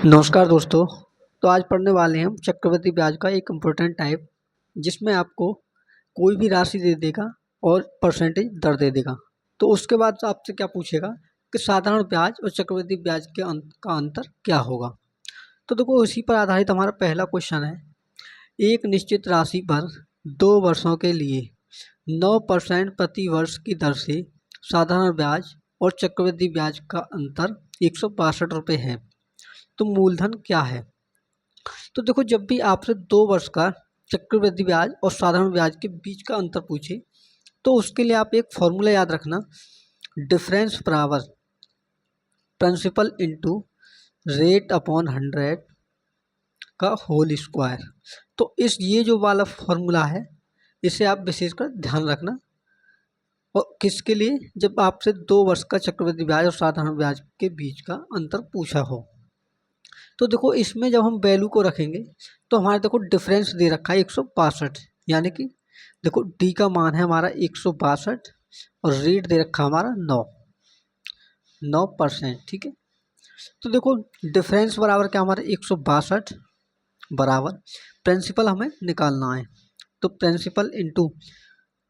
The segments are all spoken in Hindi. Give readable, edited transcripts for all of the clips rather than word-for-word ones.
नमस्कार दोस्तों। तो आज पढ़ने वाले हैं हम चक्रवृद्धि ब्याज का एक इम्पोर्टेंट टाइप, जिसमें आपको कोई भी राशि दे देगा और परसेंटेज दर दे देगा। तो उसके बाद आपसे क्या पूछेगा कि साधारण ब्याज और चक्रवृद्धि ब्याज के का अंतर क्या होगा। तो देखो, इसी पर आधारित हमारा पहला क्वेश्चन है। एक निश्चित राशि पर 2 वर्षों के लिए 9% प्रति वर्ष की दर से साधारण ब्याज और चक्रवृद्धि ब्याज का अंतर 162 रुपये है। तो मूलधन क्या है। तो देखो, जब भी आपसे 2 वर्ष का चक्रवृद्धि ब्याज और साधारण ब्याज के बीच का अंतर पूछे, तो उसके लिए आप एक फॉर्मूला याद रखना, डिफरेंस बराबर प्रिंसिपल इंटू रेट अपॉन 100 का होल स्क्वायर। तो ये जो वाला फॉर्मूला है, इसे आप विशेषकर ध्यान रखना। और किसके लिए, जब आपसे 2 वर्ष का चक्रवृद्धि ब्याज और साधारण ब्याज के बीच का अंतर पूछा हो। तो देखो, इसमें जब हम वैल्यू को रखेंगे तो हमारे देखो डिफरेंस दे रखा है 162, यानी कि देखो डी का मान है हमारा 162 और रेट दे रखा हमारा 9%। ठीक है। तो देखो, डिफरेंस बराबर क्या हमारा 162 बराबर प्रिंसिपल हमें निकालना है। तो प्रिंसिपल इंटू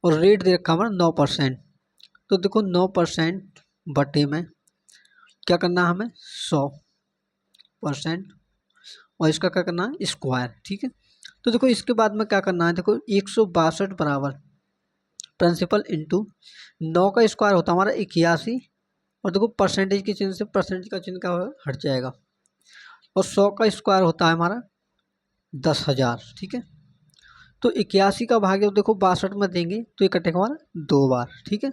और रेट दे रखा हमारा 9%। तो देखो 9% बटे में क्या करना है हमें 100% और इसका क्या करना है स्क्वायर। ठीक है। तो देखो, इसके बाद में क्या करना है, देखो 162 बराबर प्रिंसिपल इंटू 9 का स्क्वायर होता है हमारा 81, और देखो परसेंटेज के चिन्ह से परसेंटेज का चिन्ह क्या होगा, हट जाएगा। और 100 का स्क्वायर होता है हमारा 10,000। ठीक है। तो 81 का भाग देखो 62 में देंगे तो ये कटेगा हमारा 2 बार। ठीक है।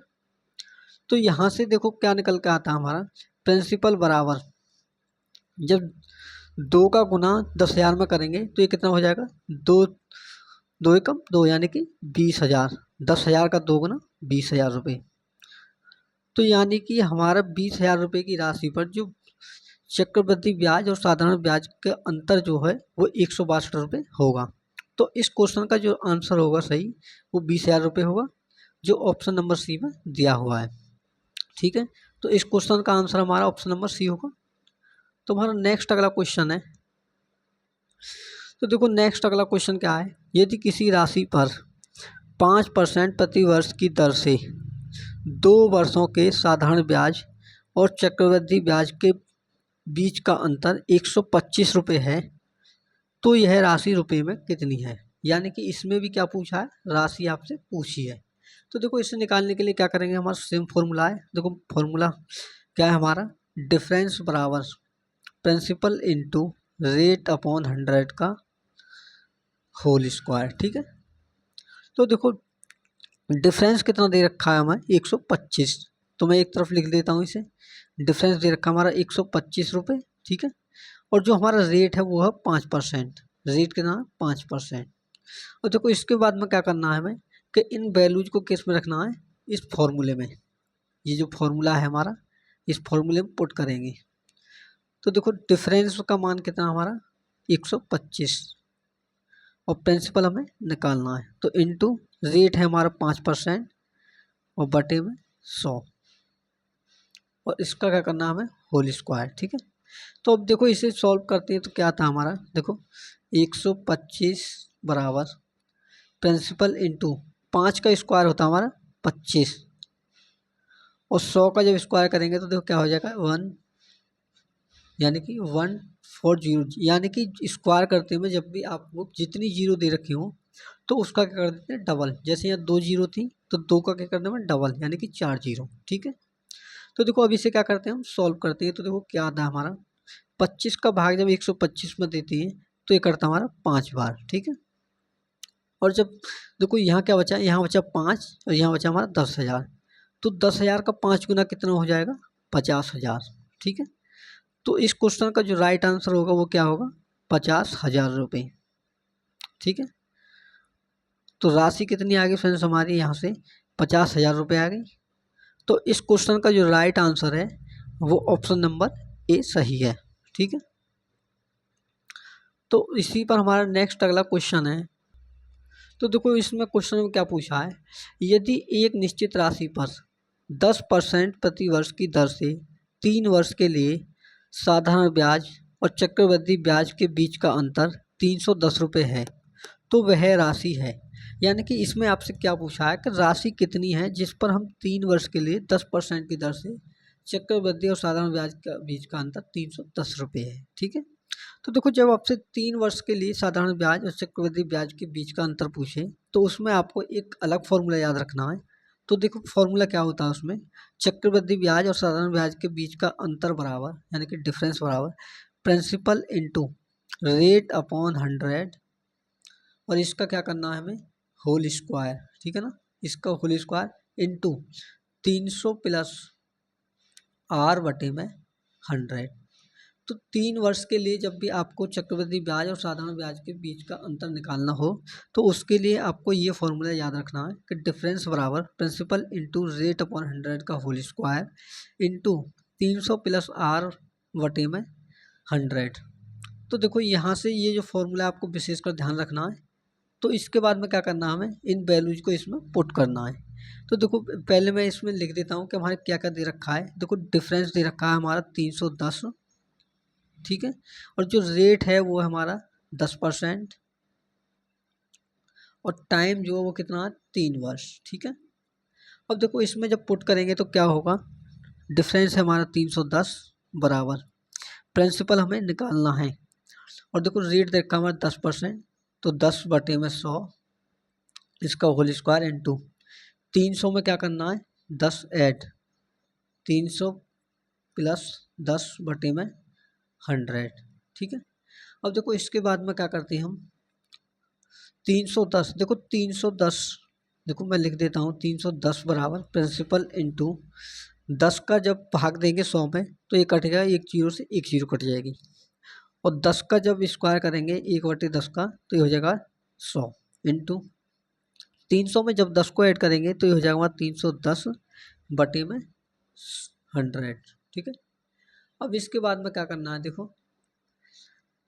तो यहाँ से देखो क्या निकल के आता है हमारा, प्रिंसिपल बराबर जब 2 का गुना 10,000 में करेंगे तो ये कितना हो जाएगा, 2 2 एकम 2 यानी कि 20,000। 10,000 का 2 गुना 20,000 रुपये। तो यानी कि हमारा 20,000 रुपये की राशि पर जो चक्रवृद्धि ब्याज और साधारण ब्याज का अंतर जो है वो 162 रुपये होगा। तो इस क्वेश्चन का जो आंसर होगा सही, वो 20,000 रुपये होगा, जो ऑप्शन नंबर सी में दिया हुआ है। ठीक है। तो इस क्वेश्चन का आंसर हमारा ऑप्शन नंबर सी होगा। तो हमारा नेक्स्ट अगला क्वेश्चन है। तो देखो, नेक्स्ट अगला क्वेश्चन क्या है, यदि किसी राशि पर 5% प्रति वर्ष की दर से 2 वर्षों के साधारण ब्याज और चक्रवृद्धि ब्याज के बीच का अंतर 125 रुपये है, तो यह राशि रुपये में कितनी है। यानी कि इसमें भी क्या पूछा है, राशि आपसे पूछी है। तो देखो, इसे निकालने के लिए क्या करेंगे, हमारा सेम फॉर्मूला है। देखो फॉर्मूला क्या है हमारा, डिफरेंस बराबर प्रिंसिपल इंटू रेट अपॉन 100 का होल स्क्वायर। ठीक है। तो देखो, डिफरेंस कितना दे रखा है हमें 125, तो मैं एक तरफ लिख देता हूँ इसे। डिफरेंस दे रखा हमारा 125 रुपये। ठीक है। और जो हमारा रेट है वो है 5%। रेट कितना है 5%। और देखो, इसके बाद में क्या करना है हमें कि इन वैल्यूज को किस में रखना है, इस फॉर्मूले में। ये जो फॉर्मूला है हमारा, इस फॉर्मूले में पुट करेंगे। तो देखो, डिफरेंस का मान कितना हमारा 125 और प्रिंसिपल हमें निकालना है। तो इनटू रेट है हमारा 5% और बटे में 100, और इसका क्या करना है हमें होल स्क्वायर। ठीक है। तो अब देखो, इसे सॉल्व करते हैं तो क्या था हमारा, देखो 125 बराबर प्रिंसिपल इंटू 5 का स्क्वायर होता है हमारा 25, और 100 का जब स्क्वायर करेंगे तो देखो क्या हो जाएगा 1, यानी कि 140। यानी कि स्क्वायर करते में जब भी आपको जितनी जीरो दे रखी हो तो उसका क्या कर देते हैं डबल। जैसे यहाँ 2 जीरो थी तो 2 का क्या कर दें डबल, यानी कि 4 जीरो। ठीक है। तो देखो, अब इसे क्या करते हैं हम सॉल्व करते हैं। तो देखो क्या आता है हमारा, 25 का भाग जब 125 में देती है तो ये करता है हमारा 5 बार। ठीक है। और जब देखो यहाँ क्या बचा, यहाँ बचा 5 और यहाँ बचा हमारा 10,000। तो 10,000 का 5 गुना कितना हो जाएगा 50,000। ठीक है। तो इस क्वेश्चन का जो राइट आंसर होगा वो क्या होगा 50,000 रुपये। ठीक है। तो राशि कितनी आ गई फ्रेंड्स हमारी, यहाँ से 50,000 रुपये आ गई। तो इस क्वेश्चन का जो राइट आंसर है वो ऑप्शन नंबर ए सही है। ठीक है। तो इसी पर हमारा नेक्स्ट अगला क्वेश्चन है। तो देखो, इसमें क्वेश्चन में क्या पूछा है, यदि एक निश्चित राशि पर 10% प्रति वर्ष की दर से 3 वर्ष के लिए साधारण ब्याज और चक्रवृद्धि ब्याज के बीच का अंतर 310 रुपये है तो वह राशि है। यानी कि इसमें आपसे क्या पूछा है कि राशि कितनी है जिस पर हम 3 वर्ष के लिए 10% की दर से चक्रवृद्धि और साधारण ब्याज का बीच का अंतर 310 रुपये है। ठीक है, तो देखो जब आपसे 3 वर्ष के लिए साधारण ब्याज और चक्रवृद्धि ब्याज के बीच का अंतर पूछे तो उसमें आपको एक अलग फॉर्मूला याद रखना है। तो देखो फॉर्मूला क्या होता है उसमें, चक्रवृद्धि ब्याज और साधारण ब्याज के बीच का अंतर बराबर यानी कि डिफरेंस बराबर प्रिंसिपल इंटू रेट अपॉन 100 और इसका क्या करना है हमें होल स्क्वायर। ठीक है ना, इसका whole square into 300 plus R बटे में 100। तो 3 वर्ष के लिए जब भी आपको चक्रवृद्धि ब्याज और साधारण ब्याज के बीच का अंतर निकालना हो तो उसके लिए आपको ये फॉर्मूला याद रखना है कि डिफरेंस बराबर प्रिंसिपल इंटू रेट अपॉन 100 का whole square into 300 plus R बटे में 100। तो देखो यहाँ से ये जो फॉर्मूला आपको विशेषकर ध्यान रखना है। तो इसके बाद में क्या करना है, हमें इन वैल्यूज को इसमें पुट करना है। तो देखो पहले मैं इसमें लिख देता हूँ कि हमारे क्या क्या दे रखा है। देखो डिफरेंस दे रखा है हमारा 310, ठीक है, और जो रेट है वो है हमारा 10% और टाइम जो है वो कितना है 3 वर्ष। ठीक है, अब देखो इसमें जब पुट करेंगे तो क्या होगा, डिफरेंस है हमारा 310 बराबर प्रिंसिपल हमें निकालना है और देखो रेट देखा हमारा 10%, तो 10 बटे में 100 इसका होल स्क्वायर इंटू 300 में क्या करना है 10 ऐड 300 प्लस 10 बटे में 100। ठीक है, अब देखो इसके बाद में क्या करते हैं हम 310, देखो 310, देखो मैं लिख देता हूँ 310 बराबर प्रिंसिपल इंटू 10 का जब भाग देंगे 100 में तो ये कटेगा, एक जीरो से एक जीरो कट जाएगी, और 10 का जब स्क्वायर करेंगे 1/10 का तो ये हो जाएगा 100 इंटू 300 में जब 10 को ऐड करेंगे तो ये हो जाएगा 310 बटे में 100। ठीक है, अब इसके बाद में क्या करना है, देखो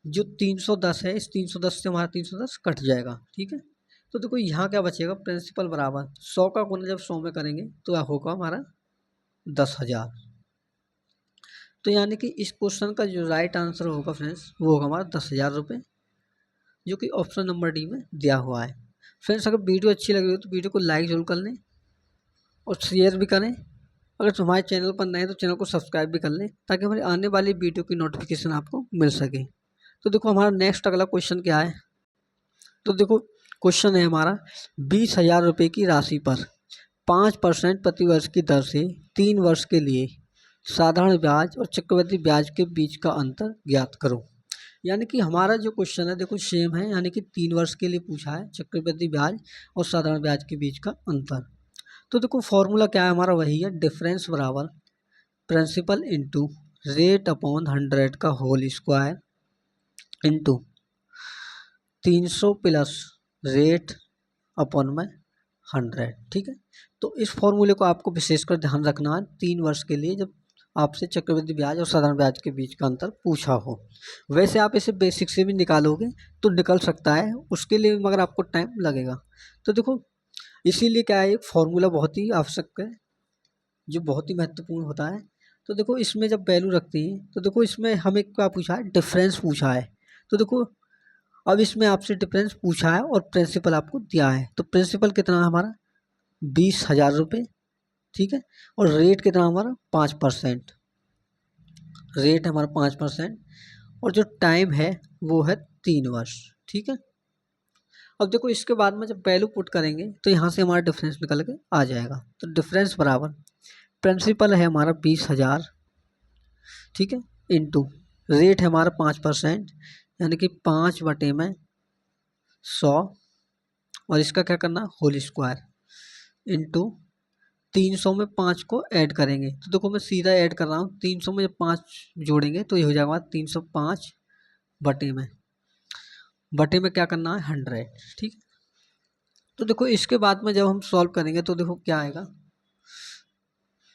जो 310 है इस 310 से हमारा 310 कट जाएगा। ठीक है, तो देखो यहाँ क्या बचेगा, प्रिंसिपल बराबर 100 का गुना जब 100 में करेंगे तो यह होगा हमारा 10,000। तो यानी कि इस क्वेश्चन का जो राइट आंसर होगा फ्रेंड्स वो होगा हमारा 10,000 रुपये, जो कि ऑप्शन नंबर डी में दिया हुआ है। फ्रेंड्स अगर वीडियो अच्छी लगी हो तो वीडियो को लाइक जरूर कर लें और शेयर भी करें। अगर हमारे चैनल पर नए तो चैनल को सब्सक्राइब भी कर लें ताकि हमारी आने वाली वीडियो की नोटिफिकेशन आपको मिल सके। तो देखो हमारा नेक्स्ट अगला क्वेश्चन क्या है, तो देखो क्वेश्चन है हमारा 20,000 रुपये की राशि पर 5% प्रतिवर्ष की दर से 3 वर्ष के लिए साधारण ब्याज और चक्रवृद्धि ब्याज के बीच का अंतर ज्ञात करो। यानी कि हमारा जो क्वेश्चन है देखो सेम है, यानी कि 3 वर्ष के लिए पूछा है चक्रवृद्धि ब्याज और साधारण ब्याज के बीच का अंतर। तो देखो फॉर्मूला क्या है हमारा, वही है डिफरेंस बराबर प्रिंसिपल इंटू रेट अपॉन 100 का whole square into 300 plus rate upon में 100। ठीक है, तो इस फॉर्मूले को आपको विशेषकर ध्यान रखना है 3 वर्ष के लिए जब आपसे चक्रवृद्धि ब्याज और साधारण ब्याज के बीच का अंतर पूछा हो। वैसे आप इसे बेसिक से भी निकालोगे तो निकल सकता है, उसके लिए मगर आपको टाइम लगेगा। तो देखो इसीलिए क्या है, एक फॉर्मूला बहुत ही आवश्यक है जो बहुत ही महत्वपूर्ण होता है। तो देखो इसमें जब वैल्यू रखते हैं तो देखो इसमें हमें क्या पूछा है, डिफरेंस पूछा है। तो देखो अब इसमें आपसे डिफरेंस पूछा है और प्रिंसिपल आपको दिया है, तो प्रिंसिपल कितना है हमारा 20,000 रुपये। ठीक है, और रेट कितना हमारा 5%, रेट हमारा 5% और जो टाइम है वो है 3 वर्ष। ठीक है, अब देखो इसके बाद में जब वैल्यू पुट करेंगे तो यहाँ से हमारा डिफरेंस निकल के आ जाएगा। तो डिफरेंस बराबर प्रिंसिपल है हमारा 20,000, ठीक है, इंटू रेट है हमारा 5% यानी कि 5 बटे में 100 और इसका क्या करना होल स्क्वायर इंटू 300 में 5 को ऐड करेंगे। तो देखो मैं सीधा ऐड कर रहा हूँ, 300 में जब 5 जोड़ेंगे तो ये हो जाएगा 305 बटे में क्या करना है 100। ठीक, तो देखो इसके बाद में जब हम सॉल्व करेंगे तो देखो क्या आएगा,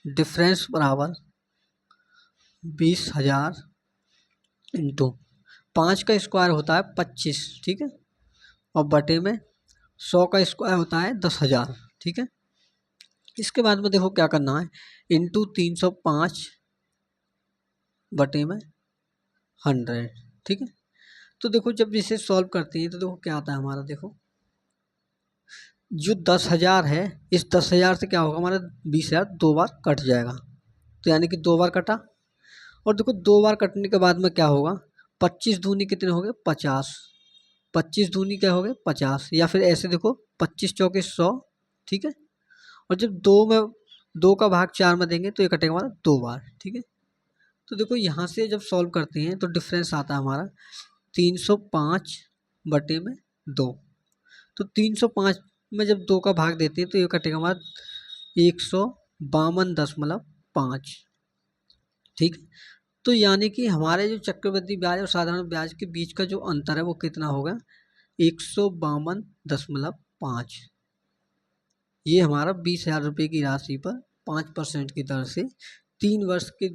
डिफरेंस बराबर 20,000 इंटू 5 का स्क्वायर होता है 25, ठीक है, और बटे में 100 का स्क्वायर होता है 10,000। ठीक है, इसके बाद में देखो क्या करना है, इंटू 305 बटे में 100, ठीक है। तो देखो जब इसे सॉल्व करते हैं तो देखो क्या आता है हमारा, देखो जो 10,000 है, इस 10,000 से क्या होगा हमारा 20,000 दो बार कट जाएगा, तो यानी कि दो बार कटा। और देखो दो बार कटने के बाद में क्या होगा, 25 दूनी कितने हो गए 50, 25 दूनी क्या हो गए 50, या फिर ऐसे देखो 25 चौके 100, ठीक है। और जब दो का भाग 4 में देंगे तो ये कटेगा हमारा दो बार, ठीक है। तो देखो यहाँ से जब सॉल्व करते हैं तो डिफरेंस आता है हमारा 305 बटे में 2। तो 305 में जब 2 का भाग देते हैं तो ये कटेगा हमारा 152.5, ठीक है। तो यानी कि हमारे जो चक्रवृद्धि ब्याज और साधारण ब्याज के बीच का जो अंतर है वो कितना होगा, 152.5। ये हमारा 20,000 रुपये की राशि पर 5% की दर से 3 वर्ष के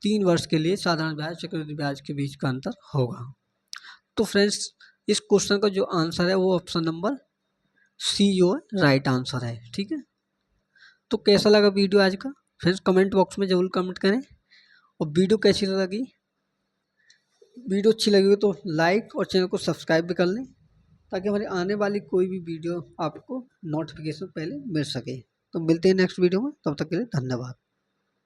3 वर्ष के लिए साधारण ब्याज चक्रवृद्धि ब्याज के बीच का अंतर होगा। तो फ्रेंड्स इस क्वेश्चन का जो आंसर है वो ऑप्शन नंबर सी जो राइट आंसर है, ठीक है। तो कैसा लगा वीडियो आज का फ्रेंड्स, कमेंट बॉक्स में जरूर कमेंट करें। और वीडियो कैसी लगी, वीडियो अच्छी लगी हो तो लाइक और चैनल को सब्सक्राइब भी कर लें, ताकि हमारी आने वाली कोई भी वीडियो आपको नोटिफिकेशन पहले मिल सके। तो मिलते हैं नेक्स्ट वीडियो में, तब तक के लिए धन्यवाद।